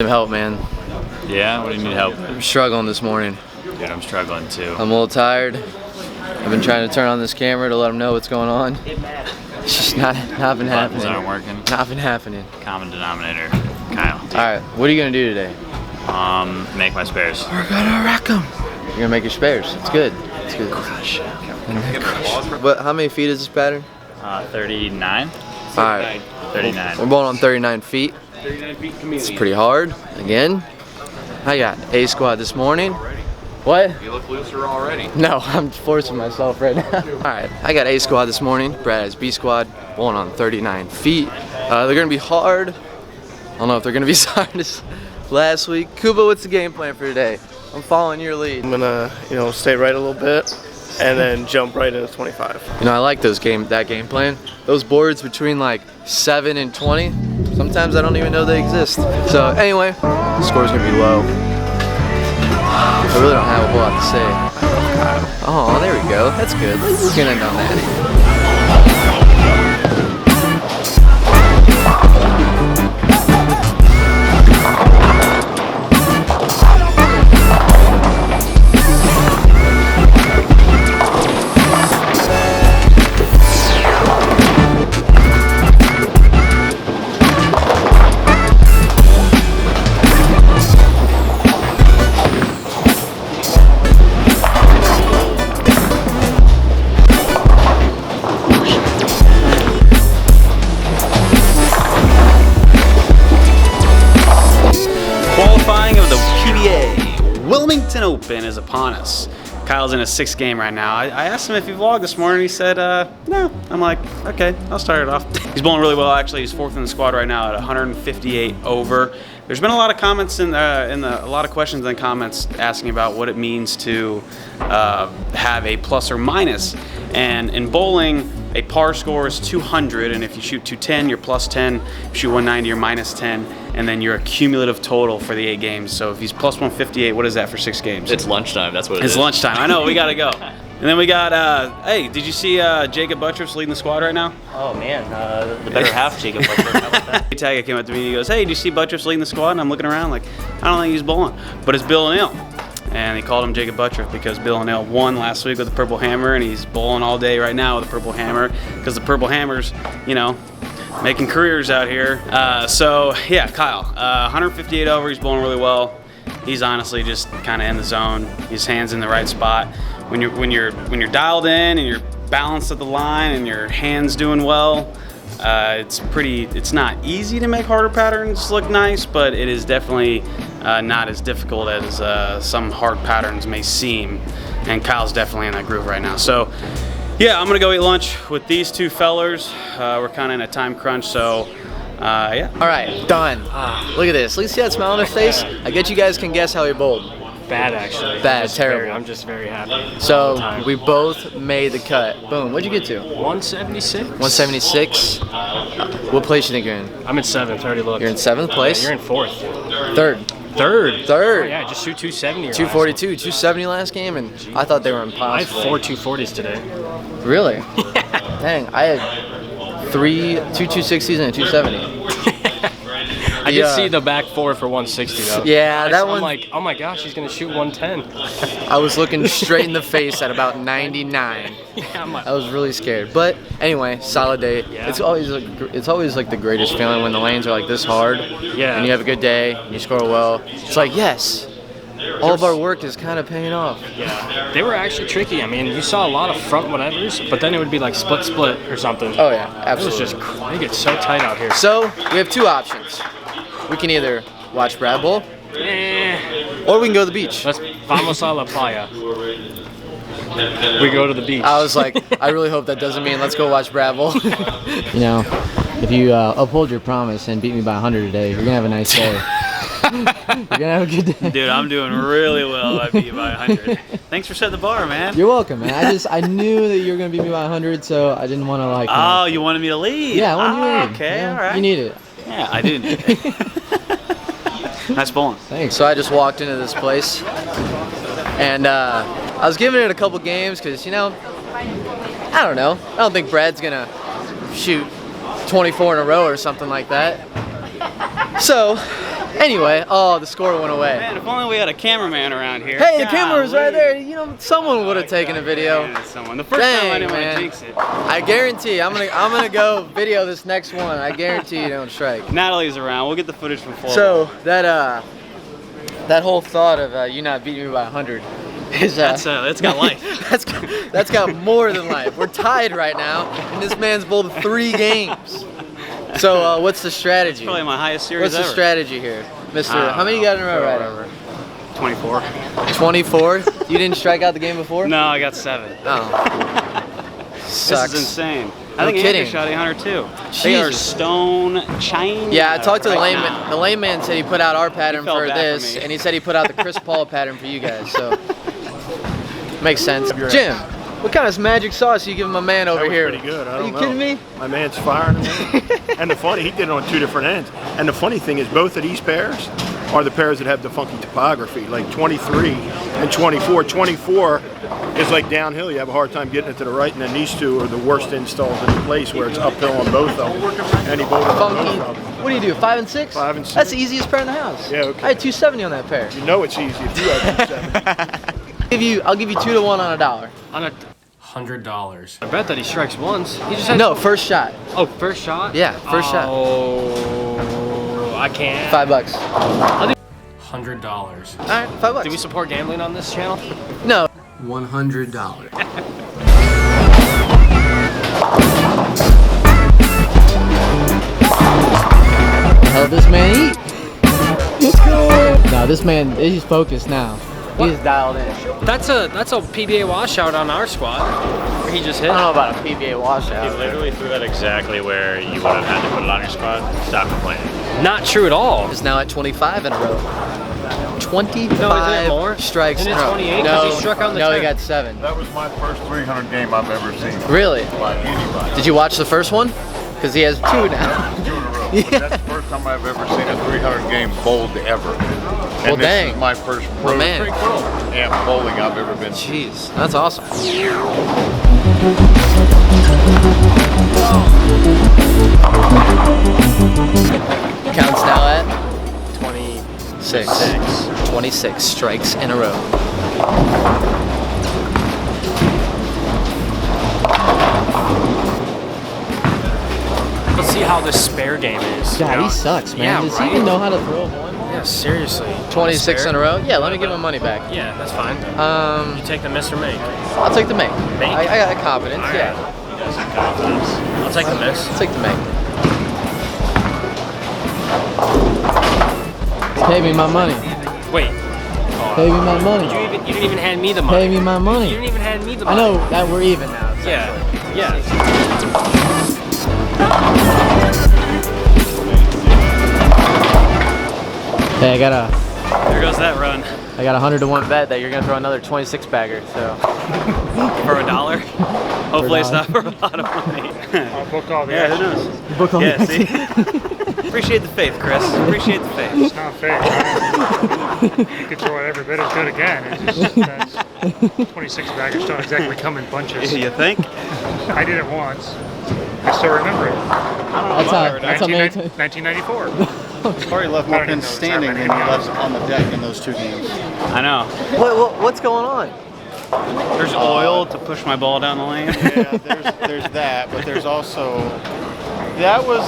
Some help, man. Yeah, what do you need help with? I'm struggling this morning. Dude, I'm struggling too. I'm a little tired. I've been trying to turn on this camera to let them know what's going on. It's just not been happening. Buttons aren't working. Not been happening. Common denominator, Kyle. All right, what are you gonna do today? Make my spares. We're gonna wreck them. You're gonna make your spares. It's good. It's good. Crush. But how many feet is this pattern? 39. All right. 39. We're going on 39 feet. 39 feet community. It's pretty hard. Again, I got A squad this morning. What? You look looser already. No, I'm forcing myself right now. All right, I got A squad this morning. Brad has B squad. Going on 39 feet. They're gonna be hard. I don't know if they're gonna be as hard as last week. Kuba, what's the game plan for today? I'm following your lead. I'm gonna, stay right a little bit and then jump right into 25. I like that game plan. Those boards between like 7 and 20, sometimes I don't even know they exist. So anyway, the score's gonna be low. I really don't have a whole lot to say. Oh, there we go. That's good. We're gonna end on that. Qualifying of the PBA Wilmington Open is upon us. Kyle's in his 6th game right now. I asked him if he vlogged this morning. He said, no. I'm like, okay, I'll start it off. He's bowling really well, actually. He's 4th in the squad right now at 158 over. There's been a lot of comments a lot of questions and comments asking about what it means to have a plus or minus. And in bowling, a par score is 200, and if you shoot 210, you're plus 10. If you shoot 190, you're minus 10, and then your cumulative total for the 8 games. So if he's plus 158, what is that for 6 games? It's lunchtime, that's what it is. It's lunchtime, I know, we gotta go. And then we got, hey, did you see Jacob Buttress leading the squad right now? Oh man, the better half Jacob Buttress. How about that? Tagger came up to me and he goes, hey, did you see Buttress leading the squad? And I'm looking around like, I don't think he's bowling. But it's Bill O'Neill. And he called him Jacob Buttress because Bill O'Neill won last week with the Purple Hammer, and he's bowling all day right now with the Purple Hammer because the Purple Hammer's, making careers out here. So yeah, Kyle, 158 over, he's bowling really well. He's honestly just kind of in the zone. His hand's in the right spot. When you're dialed in and you're balanced at the line and your hand's doing well, it's not easy to make harder patterns look nice, but it is definitely not as difficult as some hard patterns may seem. And Kyle's definitely in that groove right now. So yeah, I'm gonna go eat lunch with these two fellers. We're kind of in a time crunch, so yeah. All right, done. Look at this. At least see that smile on his face. I bet you guys can guess how he bowled. Bad actually. Bad, terrible. I'm just very happy. So we both made the cut. Boom. What'd you get to? 176. 176. What place you think you're in? I'm in 7th. Already looked. You're in 7th place? You're in 4th. Third. Oh, yeah, just shoot 270. 242, 270 last game, and I thought they were impossible. I had 4 240s today. Really? Yeah. Dang, I had 2 260s and a 270. I did see the back 4 for 160 though. Yeah, that one. I'm like, oh my gosh, he's gonna shoot 110. I was looking straight in the face at about 99. Yeah, I was really scared, but anyway, solid day. Yeah. It's always like the greatest feeling when the lanes are like this hard. Yeah. And you have a good day, and you score well. It's like, yes, all of our work is kind of paying off. Yeah, they were actually tricky. I mean, you saw a lot of front whatevers, but then it would be like split or something. Oh yeah, absolutely. It was just, they get so tight out here. So we have 2 options. We can either watch Brad bowl, or we can go to the beach. Let's vamos a la playa. We go to the beach. I was like, I really hope that doesn't mean let's go watch Brad bowl. If you uphold your promise and beat me by 100 today, you're gonna have a nice day. You're gonna have a good day. Dude, I'm doing really well. I beat you by 100. Thanks for setting the bar, man. You're welcome, man. I knew that you were gonna beat me by 100, so I didn't want to like. Oh, you wanted me to lead? Yeah, I wanted you to lead. Okay, all right. You need it. Yeah, I do need it. Nice bowling. Thanks. So I just walked into this place, and I was giving it a couple games because I don't know. I don't think Brad's gonna shoot 24 in a row or something like that. So Anyway, oh, the score went away. Man, if only we had a cameraman around here. Hey, the camera was right Golly. there. You know, someone would have taken a video. Yeah, someone. The first time I didn't want man. to jinx it. I guarantee I'm gonna go video this next one. I guarantee you don't strike. Natalie's around. We'll get the footage from full. So that whole thought of you not beating me by 100 is that's got life. that's got more than life. We're tied right now, and this man's bowled 3 games. So what's the strategy? Probably my highest series What's the ever. strategy here, Mister? How many you got in a row right now? 24. 24. You didn't strike out the game before? No, I got 7. Oh. Sucks. This is insane. No I think kidding. Andrew shot 800 too. They are Jesus. stone chain. Yeah, I talked to the right layman. now. The layman said he put out our pattern felt for bad for this, me. and he said he put out the Chris Paul pattern for you guys. So makes sense. Jim, what kind of magic sauce you giving my man over That was here? pretty good. I Are don't you know. kidding me? My man's firing me. And the funny, he did it on 2 different ends. And the funny thing is, both of these pairs are the pairs that have the funky topography, like 23 and 24. 24 is like downhill. You have a hard time getting it to the right, and then these 2 are the worst installs in the place where it's uphill on both of them. And he bowled it on Funky. both of them. What do you do? 5 and 6? 5 and 6. That's the easiest pair in the house. Yeah, okay. I had 270 on that pair. You know it's easy if you have 7. I'll give you 2 to 1 on $1. On a $100. I bet that he strikes once. He just had No, first shot. Oh, first shot? Yeah, first shot. Oh, I can't. $5. $100. All right, $5. Do we support gambling on this channel? No. $100. How did this man eat? No, this man, he's focused now. He's dialed in. That's a PBA washout on our squad. Where he just hit. I don't know about a PBA He washout. literally threw that exactly where you would have had to put it on your squad. Stop complaining. Not true at all. He's now at 25 in a row. 25 No, isn't it more? strikes Isn't in it a row. 28? 'Cause he struck out in the no, he 10th. got 7. That was my first 300 game I've ever seen Really? by anybody. Did you watch the first one? Because he has 2 now. 2 in a row. Yeah. That's the first time I've ever seen a 300 game bowled ever. Well, And this dang. is my first Well, pro man. amp bowling I've ever been to. Jeez, that's awesome. Counts now at 26. 26 strikes in a row. Let's see how this spare game is. God, he sucks, man. Yeah, Does right? he even know how to throw a bowling ball? Yeah, seriously. 26 Spare? in a row? Yeah, let me get my money back. Yeah, that's fine. You take the miss or make. I'll take the make. Make? I got confidence, All yeah. I'll take the miss. I'll take the make. Pay me my money. Wait. Pay me my money. You didn't even hand me the money. Pay me my You money. didn't even hand me the I money. know that we're even now. Yeah. Yeah. Hey, I got a There goes that run. 100 to 1 bet that you're gonna throw another 26 bagger. So For $1. Hopefully it's not for a lot of money. I'll book all the Yeah, who knows? book on Yeah, see? Appreciate the faith, Chris. Appreciate the faith. It's not fair. You could throw it every bit as good again. It's just that 26 baggers don't exactly come in bunches. You think? I did it once. I still remember it. That's how many 1994. Corey left I don't more even pins know standing what's than he happening. left on the deck in those 2 games. I know. What's going on? There's oil to push my ball down the lane. Yeah, there's that, but there's also that was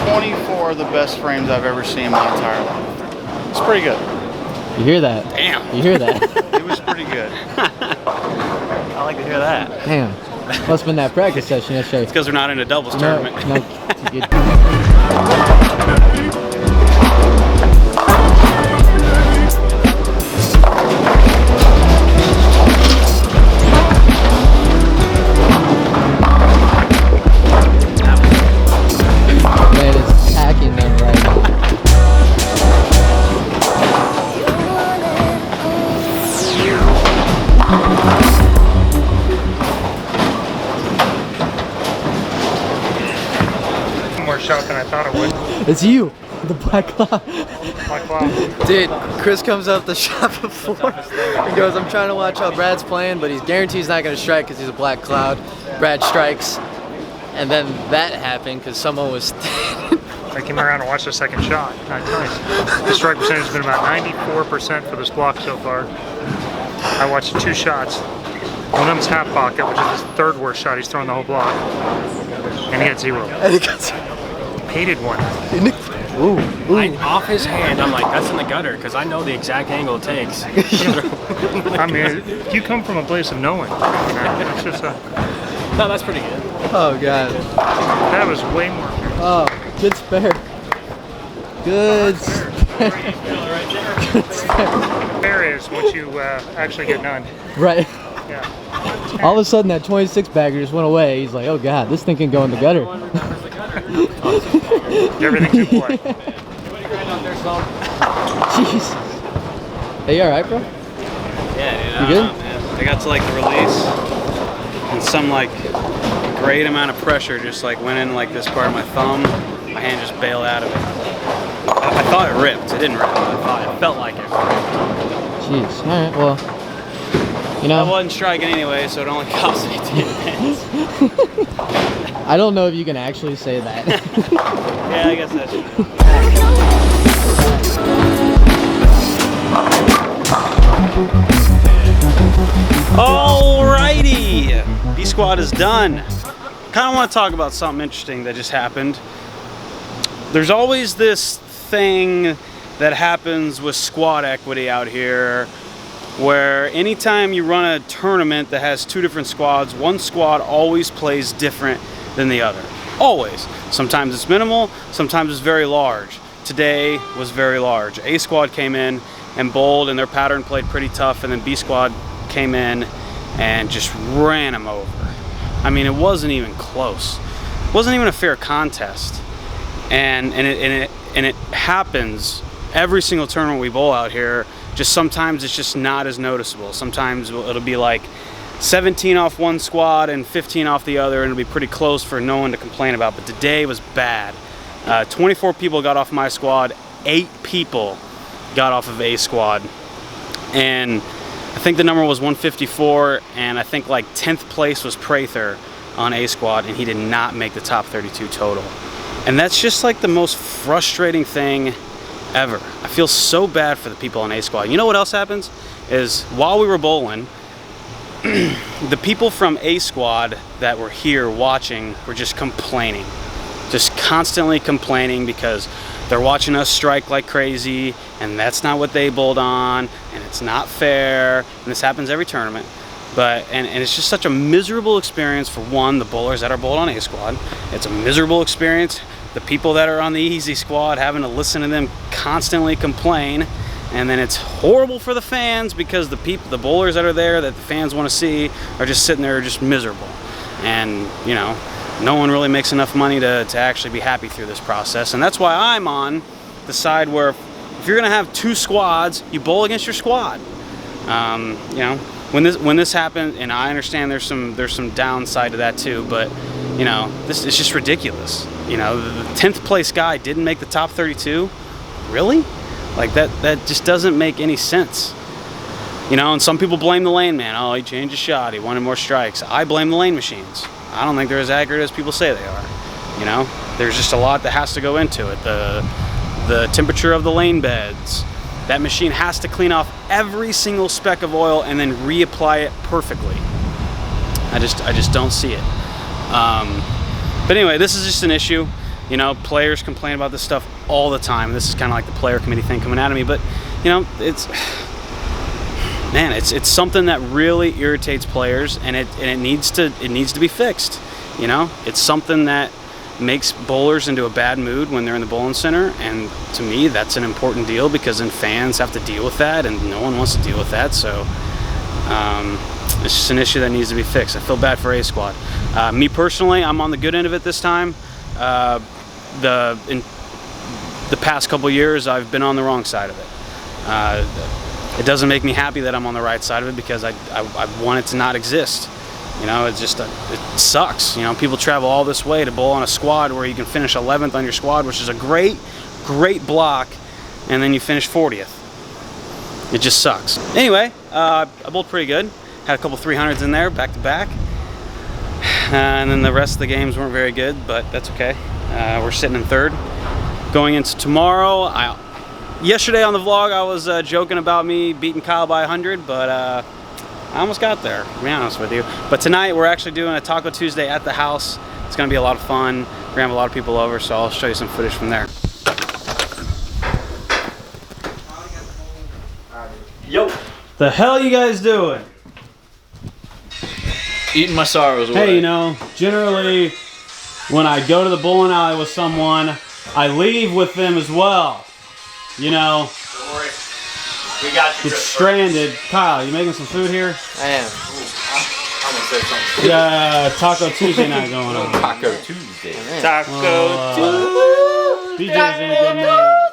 24 of the best frames I've ever seen in my entire life. It's pretty good. You hear that? Damn. You hear that? It was pretty good. I like to hear that. Damn. Must have been that practice session yesterday. It's because we're not in a doubles No, tournament. no, you- Man is packing them right now. More shot than I thought it would. It's you, the black cloud. Black cloud. Dude, Chris comes up the shot before and goes, I'm trying to watch how Brad's playing, but he's guaranteed he's not going to strike because he's a black cloud. Brad strikes, and then that happened because someone was standing I came around and watched the second shot. And I tell you, the strike percentage has been about 94% for this block so far. I watched 2 shots. One of them's half pocket, which is his 3rd worst shot he's thrown the whole block. And he had 0. And he got 0. Hated one. Ooh. Off his hand, I'm like, that's in the gutter, because I know the exact angle it takes. I mean, you come from a place of knowing. It's just a... No, that's pretty good. Oh god. That was way more. Oh, good spare. Good spare. Good spare. Fair is what you actually get none. Right. Yeah. All of a sudden that 26 bagger just went away. He's like, oh god, this thing can go in the gutter. Everything to play. Jesus. Hey, you alright, bro? Yeah, dude. You good? Man. I got to like the release, and some like great amount of pressure just like went in like this part of my thumb. My hand just bailed out of it. I thought it ripped. It didn't rip. It felt like it ripped. Jeez. Alright, well, you know. I wasn't striking anyway, so it only cost me 10 pence. I don't know if you can actually say that. Yeah, I guess that's true. Alrighty, B squad is done. Kind of want to talk about something interesting that just happened. There's always this thing that happens with squad equity out here, where anytime you run a tournament that has 2 different squads, one squad always plays different than the other. Always. Sometimes it's minimal, sometimes it's very large. Today was very large. A squad came in and bowled, and their pattern played pretty tough, and then B squad came in and just ran them over. I mean, it wasn't even close. It wasn't even a fair contest. And it happens every single tournament we bowl out here. Just sometimes it's just not as noticeable. Sometimes it'll be like 17 off one squad and 15 off the other, and it'll be pretty close for no one to complain about. But today was bad. 24 people got off my squad, 8 people got off of A squad, and I think the number was 154, and I think like 10th place was Prather on A squad, and he did not make the top 32 total. And that's just like the most frustrating thing ever. I feel so bad for the people on A squad. You know what else happens is while we were bowling, the people from A squad that were here watching were just complaining, just constantly complaining, because they're watching us strike like crazy, and that's not what they bowled on, and it's not fair, and this happens every tournament. But and it's just such a miserable experience for one, the bowlers that are bowled on A squad. It's a miserable experience, the people that are on the easy squad, having to listen to them constantly complain. And then it's horrible for the fans, because the bowlers that are there that the fans want to see are just sitting there just miserable. And, you know, no one really makes enough money to actually be happy through this process. And that's why I'm on the side where if you're going to have 2 squads, you bowl against your squad. You know, when this happened, and I understand there's some downside to that too, but, you know, this is just ridiculous. You know, the 10th place guy didn't make the top 32. Really? Like that just doesn't make any sense. You know, and some people blame the lane man. Oh, he changed his shot, he wanted more strikes. I blame the lane machines. I don't think they're as accurate as people say they are. You know, there's just a lot that has to go into it. The temperature of the lane beds. That machine has to clean off every single speck of oil and then reapply it perfectly. I just don't see it. But anyway, this is just an issue. You know, players complain about this stuff all the time. This is kind of like the player committee thing coming out of me, but you know, it's something that really irritates players, and it needs to be fixed. You know, it's something that makes bowlers into a bad mood when they're in the bowling center, and to me that's an important deal, because then fans have to deal with that, and no one wants to deal with that. So it's just an issue that needs to be fixed. I feel bad for A squad. Me personally, I'm on the good end of it this time. In the past couple years, I've been on the wrong side of it. It doesn't make me happy that I'm on the right side of it, because I want it to not exist. You know, it's just, it sucks. You know, people travel all this way to bowl on a squad where you can finish 11th on your squad, which is a great block, and then you finish 40th. It just sucks. Anyway, I bowled pretty good. Had a couple 300s in there, back to back. And then the rest of the games weren't very good, but that's okay. We're sitting in 3rd. going into tomorrow. Yesterday on the vlog, I was joking about me beating Kyle by 100, but I almost got there, to be honest with you. But tonight, we're actually doing a Taco Tuesday at the house. It's gonna be a lot of fun. We're gonna have a lot of people over, so I'll show you some footage from there. Yo! The hell you guys doing? Eating my sorrows away. Hey, you know, generally, when I go to the bowling alley with someone, I leave with them as well. You know, Don't worry. We got you. get stranded. Kyle, you making some food here? I am. I'm gonna say something. Yeah, Taco Tuesday night going on. Taco Tuesday. BJ's in a good mood.